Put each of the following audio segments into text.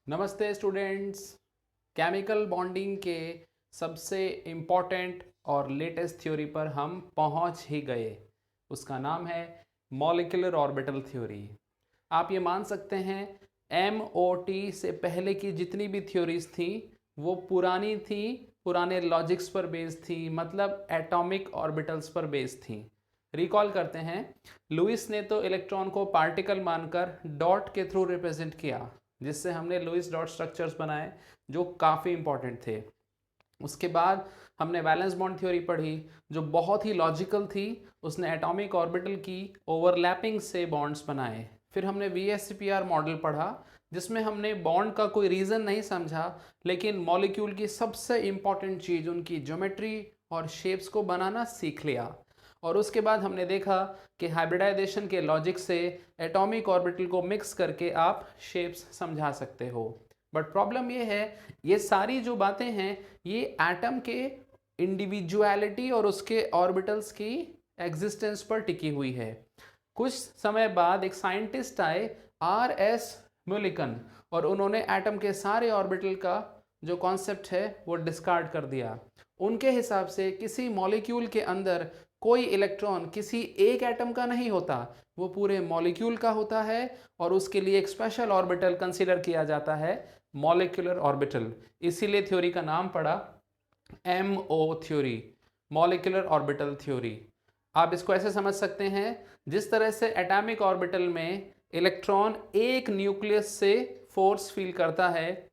नमस्ते students. Chemical bonding के सबसे इम्पॉर्टेंट और लेटेस्ट थ्योरी पर हम पहुंच ही गए। उसका नाम है मॉलिक्यूलर ऑर्बिटल थ्योरी। आप ये मान सकते हैं MOT से पहले की जितनी भी थ्योरीज थी वो पुरानी थी, पुराने लॉजिक्स पर बेस्ड थी, मतलब एटॉमिक ऑर्बिटल्स पर बेस्ड थी। रिकॉल करते हैं, लुइस ने तो इलेक्ट्रॉन को पार्टिकल मानकर डॉट के थ्रू रिप्रेजेंट किया, जिससे हमने लुइस डॉट स्ट्रक्चर्स बनाए जो काफ़ी इंपॉर्टेंट थे। उसके बाद हमने वैलेंस बॉन्ड थ्योरी पढ़ी जो बहुत ही लॉजिकल थी। उसने एटॉमिक ऑर्बिटल की ओवरलैपिंग से बॉन्ड्स बनाए। फिर हमने VSEPR मॉडल पढ़ा जिसमें हमने बॉन्ड का कोई रीज़न नहीं समझा, लेकिन मॉलिक्यूल की सबसे इंपॉर्टेंट चीज़ उनकी ज्योमेट्री और शेप्स को बनाना सीख लिया। और उसके बाद हमने देखा कि हाइब्रिडाइजेशन के लॉजिक से एटॉमिक ऑर्बिटल को मिक्स करके आप शेप्स समझा सकते हो। बट प्रॉब्लम ये है, ये सारी जो बातें हैं ये एटम के इंडिविजुअलिटी और उसके ऑर्बिटल्स की एग्जिस्टेंस पर टिकी हुई है। कुछ समय बाद एक साइंटिस्ट आए, RS म्यूलिकन, और उन्होंने एटम के सारे ऑर्बिटल का जो कॉन्सेप्ट है वो डिस्कार्ड कर दिया। उनके हिसाब से किसी मॉलिक्यूल के अंदर कोई इलेक्ट्रॉन किसी एक एटम का नहीं होता, वो पूरे मॉलिक्यूल का होता है और उसके लिए एक स्पेशल ऑर्बिटल कंसीडर किया जाता है, मॉलिक्यूलर ऑर्बिटल। इसीलिए थ्योरी का नाम पड़ा MO theory, molecular orbital theory. आप इसको ऐसे समझ सकते हैं, जिस तरह से एटॉमिक ऑर्बिटल में इलेक्ट्रॉन एक न्यूक्लियस से फोर्स फील करता है,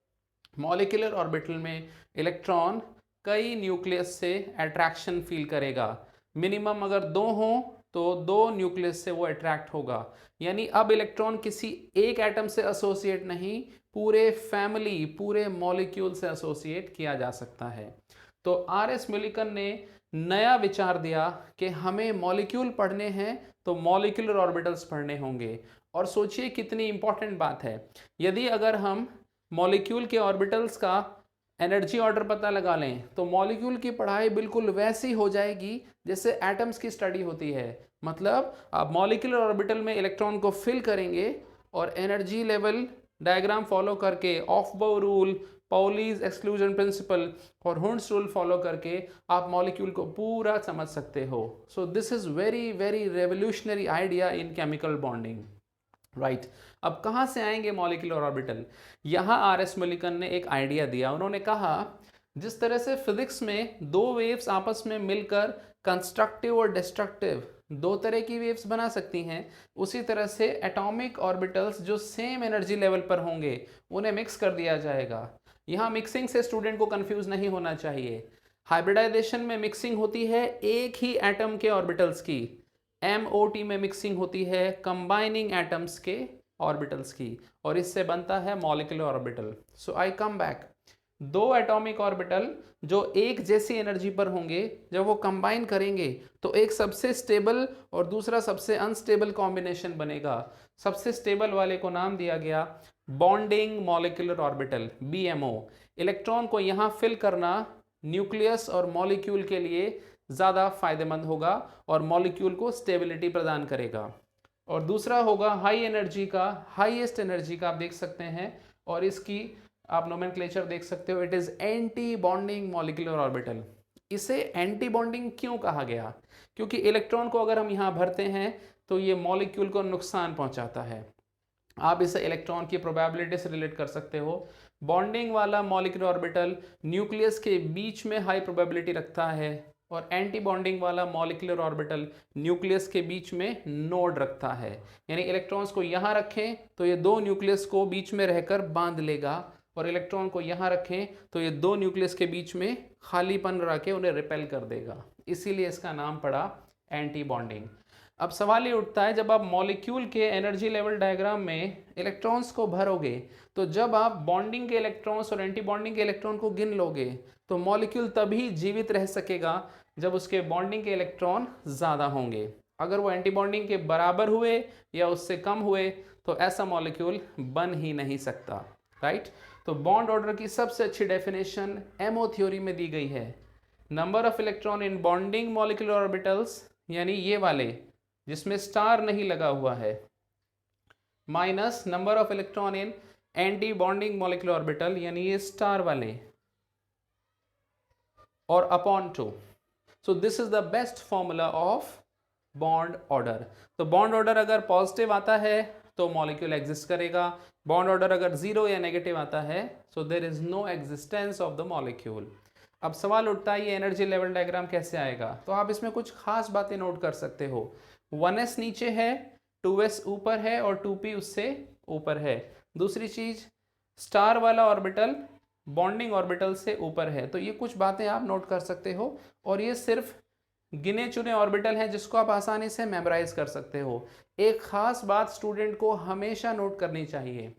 मॉलिक्यूलर ऑर्बिटल में इलेक्ट्रॉन कई न्यूक्लियस से अट्रैक्शन फील करेगा। मिनिमम अगर दो हों तो दो न्यूक्लियस से वो अट्रैक्ट होगा। यानी अब इलेक्ट्रॉन किसी एक एटम से एसोसिएट नहीं, पूरे फैमिली, पूरे मॉलिक्यूल से एसोसिएट किया जा सकता है। तो RS म्यूलिकन ने नया विचार दिया कि हमें मॉलिक्यूल पढ़ने हैं तो मॉलिक्यूलर ऑर्बिटल्स पढ़ने होंगे। और सोचिए कितनी इंपॉर्टेंट बात है, यदि अगर हम मॉलिक्यूल के ऑर्बिटल्स का एनर्जी ऑर्डर पता लगा लें तो मॉलिक्यूल की पढ़ाई बिल्कुल वैसी हो जाएगी जैसे एटम्स की स्टडी होती है। मतलब आप मॉलिक्यूलर ऑर्बिटल में इलेक्ट्रॉन को फिल करेंगे और एनर्जी लेवल डायग्राम फॉलो करके, ऑफ बाउ रूल, पाउलीज एक्सक्लूजन प्रिंसिपल और हुंड्स रूल फॉलो करके आप मॉलिक्यूल को पूरा समझ सकते हो। सो this is very very revolutionary idea in chemical bonding, right. अब कहाँ से आएंगे मॉलिक्यूलर ऑर्बिटल? यहाँ RS म्यूलिकन ने एक आइडिया दिया। उन्होंने कहा, जिस तरह से फिजिक्स में दो वेव्स आपस में मिलकर कंस्ट्रक्टिव और डिस्ट्रक्टिव दो तरह की वेव्स बना सकती हैं, उसी तरह से एटॉमिक ऑर्बिटल्स जो सेम एनर्जी लेवल पर होंगे उन्हें मिक्स कर दिया जाएगा। यहाँ मिक्सिंग से स्टूडेंट को कंफ्यूज नहीं होना चाहिए। हाइब्रिडाइजेशन में मिक्सिंग होती है एक ही एटम के ऑर्बिटल्स की, MOT में मिक्सिंग होती है कंबाइनिंग एटम्स के ऑर्बिटल्स की, और इससे बनता है मॉलिक्यूलर ऑर्बिटल। सो आई कम बैक, दो एटॉमिक ऑर्बिटल जो एक जैसी एनर्जी पर होंगे, जब वो कंबाइन करेंगे तो एक सबसे स्टेबल और दूसरा सबसे अनस्टेबल कॉम्बिनेशन बनेगा। सबसे स्टेबल वाले को नाम दिया गया bonding molecular orbital, BMO। Electron को यहाँ फिल करना न्यूक्लियस और मॉलिक्यूल के लिए ज़्यादा फायदेमंद होगा और मॉलिक्यूल को स्टेबिलिटी प्रदान करेगा। और दूसरा होगा हाई एनर्जी का, हाईएस्ट एनर्जी का, आप देख सकते हैं, और इसकी आप नोमेनक्लेचर देख सकते हो, it is anti bonding molecular orbital. इसे एंटी बॉन्डिंग क्यों कहा गया? क्योंकि इलेक्ट्रॉन को अगर हम यहाँ भरते हैं तो ये मॉलिक्यूल को नुकसान पहुंचाता है। आप इसे इलेक्ट्रॉन की प्रोबेबिलिटी से रिलेट कर सकते हो। बॉन्डिंग वाला मॉलिक्यूलर ऑर्बिटल न्यूक्लियस के बीच में हाई प्रोबेबिलिटी रखता है और एंटी बॉन्डिंग वाला मॉलिक्यूलर ऑर्बिटल न्यूक्लियस के बीच में नोड रखता है। यानी इलेक्ट्रॉन्स को यहाँ रखें तो ये दो न्यूक्लियस को बीच में रहकर बांध लेगा, और इलेक्ट्रॉन को यहाँ रखें तो ये दो न्यूक्लियस के बीच में खालीपन रख के उन्हें रिपेल कर देगा। इसीलिए इसका नाम पड़ा एंटी बॉन्डिंग। अब सवाल ये उठता है, जब आप मॉलिक्यूल के एनर्जी लेवल डायग्राम में इलेक्ट्रॉन्स को भरोगे तो जब आप बॉन्डिंग के इलेक्ट्रॉन्स और एंटी बॉन्डिंग के इलेक्ट्रॉन को गिन लोगे तो मॉलिक्यूल तभी जीवित रह सकेगा जब उसके बॉन्डिंग के इलेक्ट्रॉन ज़्यादा होंगे। अगर वो एंटी बॉन्डिंग के बराबर हुए या उससे कम हुए तो ऐसा मॉलिक्यूल बन ही नहीं सकता, राइट। तो बॉन्ड ऑर्डर की सबसे अच्छी डेफिनेशन MO थ्योरी में दी गई है, number of electron in bonding molecular orbitals, यानी ये वाले जिसमें स्टार नहीं लगा हुआ है, minus number of electron in anti bonding molecular orbital यानी ये स्टार वाले, और upon 2. So this is the best formula of bond order. तो बॉन्ड ऑर्डर अगर पॉजिटिव आता है तो मॉलिक्यूल एग्जिस्ट करेगा, बॉन्ड ऑर्डर अगर जीरो या नेगेटिव आता है so there is no existence of the molecule. अब सवाल उठता है ये एनर्जी लेवल डायग्राम कैसे आएगा. तो आप इसमें कुछ खास बातें नोट कर सकते हो. 1s नीचे है, 2s ऊपर है और 2p उससे ऊपर है. दूसरी चीज, स्टार वाला ऑर्बिटल बॉन्डिंग ऑर्बिटल से ऊपर है. तो ये कुछ बातें आप नोट कर सकते हो और ये सिर्फ गिने चुने ऑर्बिटल हैं जिसको आप आसानी से मेमोराइज कर सकते हो. एक खास बात स्टूडेंट को हमेशा नोट करनी चाहिए,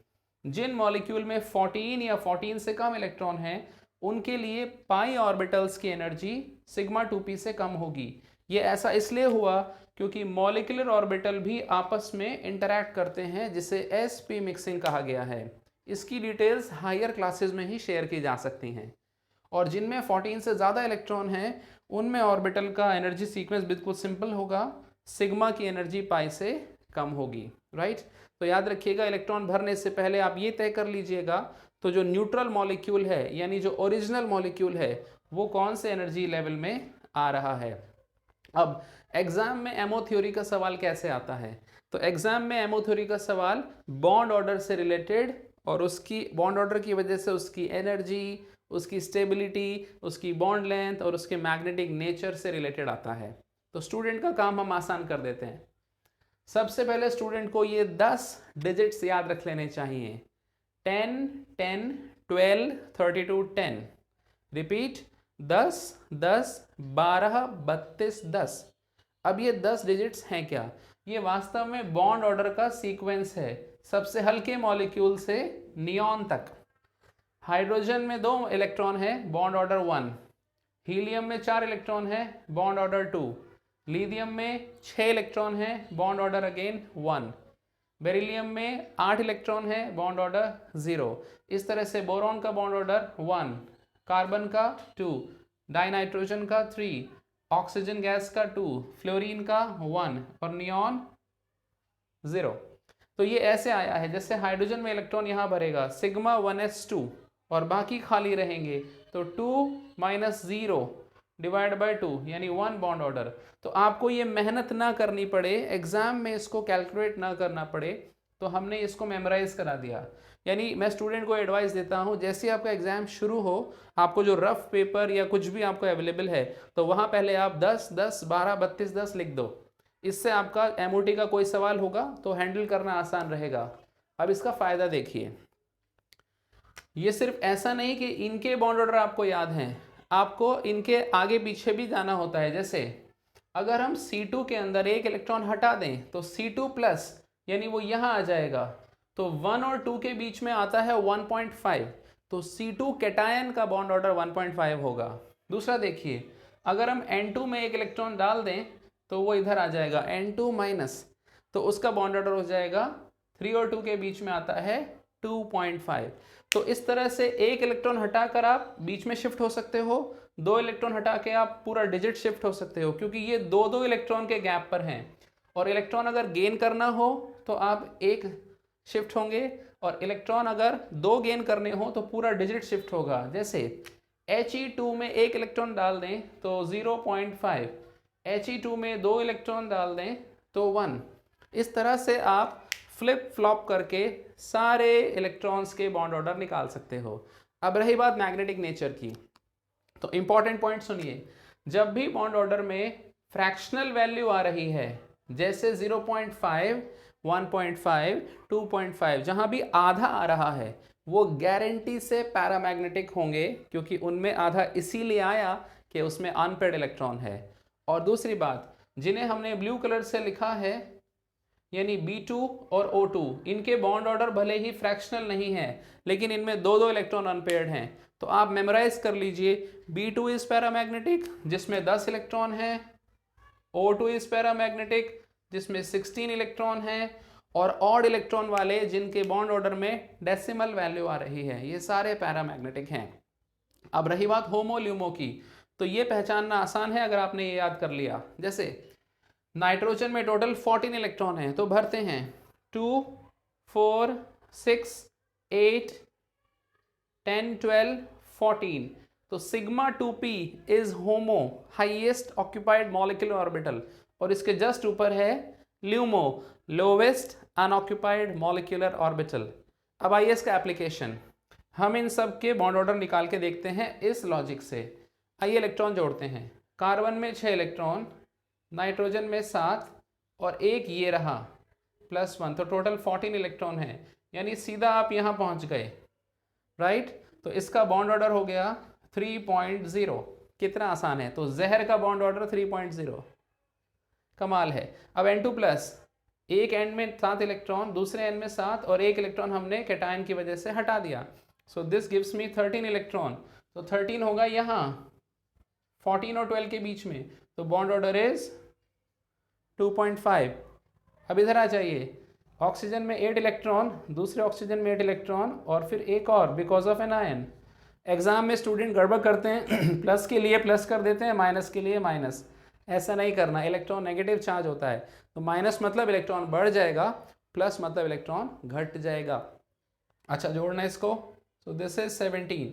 जिन मॉलिक्यूल में 14 या 14 से कम इलेक्ट्रॉन हैं उनके लिए पाई ऑर्बिटल्स की एनर्जी सिग्मा 2p से कम होगी. ये ऐसा इसलिए हुआ क्योंकि मॉलिक्यूलर ऑर्बिटल भी आपस में इंटरैक्ट करते हैं जिसे sp मिक्सिंग कहा गया है. इसकी डिटेल्स हायर क्लासेस में ही शेयर की जा सकती हैं. और जिनमें 14 से ज़्यादा इलेक्ट्रॉन हैं उनमें ऑर्बिटल का एनर्जी सीक्वेंस बिल्कुल सिंपल होगा, सिग्मा की एनर्जी पाई से कम होगी. राइट. तो याद रखिएगा, इलेक्ट्रॉन भरने से पहले आप ये तय कर लीजिएगा तो जो न्यूट्रल मॉलिक्यूल है यानी जो ओरिजिनल मॉलिक्यूल है वो कौन से एनर्जी लेवल में आ रहा है. अब एग्जाम में एमओ थ्योरी का सवाल कैसे आता है. तो एग्जाम में एमओ थ्योरी का सवाल बॉन्ड ऑर्डर से रिलेटेड और उसकी बॉन्ड ऑर्डर की वजह से उसकी एनर्जी, उसकी स्टेबिलिटी, उसकी बॉन्ड लेंथ और उसके मैग्नेटिक नेचर से रिलेटेड आता है. तो स्टूडेंट का काम हम आसान कर देते हैं. सबसे पहले स्टूडेंट को ये 10 डिजिट्स याद रख लेने चाहिए. 10, 10, 12, 32, 10. रिपीट, 10, 10, 12, 32, 10. अब ये 10 डिजिट्स हैं क्या? ये वास्तव में बॉन्ड ऑर्डर का सीक्वेंस है, सबसे हल्के मॉलिक्यूल से नियॉन तक. हाइड्रोजन में 2 इलेक्ट्रॉन है, बॉन्ड ऑर्डर 1. हीलियम में 4 इलेक्ट्रॉन है, बॉन्ड ऑर्डर 2. लिथियम में 6 इलेक्ट्रॉन है, बॉन्ड ऑर्डर अगेन 1. बेरिलियम में 8 इलेक्ट्रॉन है, बॉन्ड ऑर्डर 0. इस तरह से बोरॉन का बॉन्ड ऑर्डर 1, कार्बन का 2, डाइनाइट्रोजन का 3, ऑक्सीजन गैस का 2, फ्लोरीन का 1 और नियॉन 0. तो ये ऐसे आया है जैसे हाइड्रोजन में इलेक्ट्रॉन यहाँ भरेगा सिग्मा 1s2 और बाकी खाली रहेंगे तो 2 माइनस 0 डिवाइड बाय 2 यानी 1 बॉन्ड ऑर्डर. तो आपको ये मेहनत ना करनी पड़े, एग्जाम में इसको कैलकुलेट ना करना पड़े, तो हमने इसको मेमोराइज करा दिया. यानी मैं स्टूडेंट को एडवाइस देता हूँ जैसे आपका एग्जाम शुरू हो, आपको जो रफ पेपर या कुछ भी आपको अवेलेबल है तो वहाँ पहले आप 10, 10, 12, 32, 10 लिख दो. इससे आपका एमओटी का कोई सवाल होगा तो हैंडल करना आसान रहेगा. अब इसका फायदा देखिए, ये सिर्फ ऐसा नहीं कि इनके बॉन्ड ऑर्डर आपको याद हैं, आपको इनके आगे पीछे भी जाना होता है. जैसे अगर हम C2 के अंदर एक इलेक्ट्रॉन हटा दें तो C2 प्लस यानी वो यहाँ आ जाएगा, तो 1 और 2 के बीच में आता है 1.5, तो C2 कैटायन का बॉन्ड ऑर्डर 1.5 होगा. दूसरा देखिए, अगर हम N2 में एक इलेक्ट्रॉन डाल दें तो वो इधर आ जाएगा N2 माइनस, तो उसका बॉन्ड ऑर्डर हो जाएगा 3 और 2 के बीच में आता है 2.5. तो इस तरह से एक इलेक्ट्रॉन हटाकर आप बीच में शिफ्ट हो सकते हो, 2 इलेक्ट्रॉन हटा के आप पूरा डिजिट शिफ्ट हो सकते हो, क्योंकि ये 2-2 इलेक्ट्रॉन के गैप पर हैं. और इलेक्ट्रॉन अगर गेन करना हो तो आप एक शिफ्ट होंगे, और इलेक्ट्रॉन अगर 2 गेन करने हो तो पूरा डिजिट शिफ्ट होगा. जैसे He2 में एक इलेक्ट्रॉन डाल दें तो 0.5, He2 में 2 इलेक्ट्रॉन डाल दें तो 1. इस तरह से आप फ्लिप फ्लॉप करके सारे इलेक्ट्रॉन्स के बॉन्ड ऑर्डर निकाल सकते हो. अब रही बात मैग्नेटिक नेचर की, तो इंपॉर्टेंट पॉइंट सुनिए. जब भी बॉन्ड ऑर्डर में फ्रैक्शनल वैल्यू आ रही है जैसे 0.5, 1.5, 2.5, जहां भी आधा आ रहा है वो गारंटी से पैरामैग्नेटिक होंगे, क्योंकि उनमें आधा इसीलिए आया कि उसमें अनपेयर्ड इलेक्ट्रॉन है. और दूसरी बात, जिन्हें हमने ब्लू कलर से लिखा है यानी B2 और O2, इनके बॉन्ड ऑर्डर भले ही फ्रैक्शनल नहीं है लेकिन इनमें 2-2 इलेक्ट्रॉन अनपेयर्ड हैं. तो आप मेमोराइज कर लीजिए, B2 इज पैरामैग्नेटिक जिसमें 10 इलेक्ट्रॉन हैं, O2 इज पैरामैग्नेटिक जिसमें 16 इलेक्ट्रॉन हैं, और ऑड इलेक्ट्रॉन वाले जिनके बॉन्ड ऑर्डर में डेसिमल वैल्यू आ रही है, ये सारे पैरामैग्नेटिक हैं. अब रही बात होमो ल्यूमो की, तो ये पहचानना आसान है अगर आपने ये याद कर लिया. जैसे नाइट्रोजन में टोटल 14 इलेक्ट्रॉन हैं तो भरते हैं 2, 4, 6, 8, 10, 12, 14. तो sigma 2p is homo, highest occupied molecular orbital, और इसके जस्ट ऊपर है LUMO, lowest unoccupied molecular orbital. अब आइए इसका एप्लीकेशन, हम इन सब के बॉन्ड ऑर्डर निकाल के देखते हैं इस लॉजिक से। आइए इलेक्ट्रॉन जोड़ते हैं। कार्बन में 6 इलेक्ट्रॉन, नाइट्रोजन में 7 और एक ये रहा +1, तो टोटल 14 इलेक्ट्रॉन है, यानी सीधा आप यहाँ पहुँच गए, राइट। तो इसका बॉन्ड ऑर्डर हो गया 3.0। कितना आसान है। तो जहर का बॉन्ड ऑर्डर 3.0, कमाल है। अब N2+, एक एंड में 7 इलेक्ट्रॉन, दूसरे एंड में 7 और एक इलेक्ट्रॉन हमने कैटायन की वजह से हटा दिया। So this gives me 13 electron. तो 13 होगा यहाँ 14 और 12 के बीच में, तो बॉन्ड ऑर्डर इज 2.5। अब इधर आ जाइए, ऑक्सीजन में 8 इलेक्ट्रॉन, दूसरे ऑक्सीजन में 8 इलेक्ट्रॉन और फिर एक और because of an ion. Exam में स्टूडेंट गड़बड़ करते हैं प्लस के लिए प्लस कर देते हैं, माइनस के लिए माइनस। ऐसा नहीं करना, इलेक्ट्रॉन नेगेटिव चार्ज होता है, तो माइनस मतलब इलेक्ट्रॉन बढ़ जाएगा, प्लस मतलब इलेक्ट्रॉन घट जाएगा। अच्छा, जोड़ना इसको। तो दिस इज 17।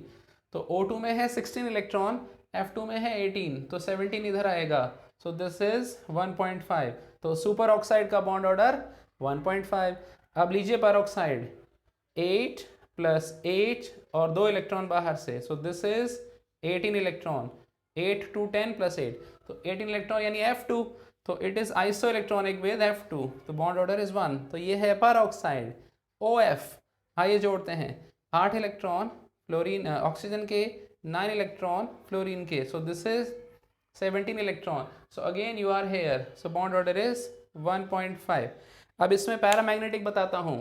तो O2 में है 16 इलेक्ट्रॉन, F2 में है 18, तो 17 इधर आएगा। सो दिस इज 1.5। तो सुपर ऑक्साइड का बॉन्ड ऑर्डर 1.5। अब लीजिए परऑक्साइड, 8 + 8 और 2 इलेक्ट्रॉन बाहर से, सो दिस इज 18 इलेक्ट्रॉन। 8 to 10 + 8, तो 18 इलेक्ट्रॉन यानी F2। तो it is iso electronic with F2, तो बॉन्ड ऑर्डर इज 1। तो ये है परऑक्साइड OF। आइए जोड़ते हैं, 8 इलेक्ट्रॉन फ्लोरीन ऑक्सीजन के, 9 इलेक्ट्रॉन फ्लोरीन के, so this is 17 electron. So again you are here, so bond order is 1.5। अब इसमें पैरामैग्नेटिक बताता हूँ,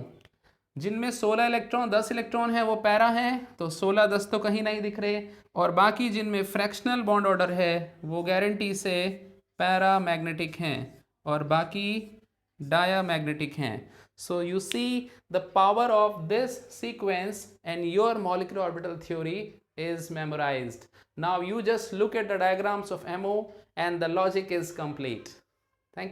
जिनमें 16 इलेक्ट्रॉन 10 इलेक्ट्रॉन है वो पैरा हैं, तो 16 10 तो कहीं नहीं दिख रहे, और बाकी जिनमें फ्रैक्शनल बॉन्ड ऑर्डर है वो गारंटी से पैरामैग्नेटिक हैं और बाकी डायामैग्नेटिक हैं। So you see the power of this sequence and your molecular orbital theory is memorized. Now you just look at the diagrams of MO and the logic is complete.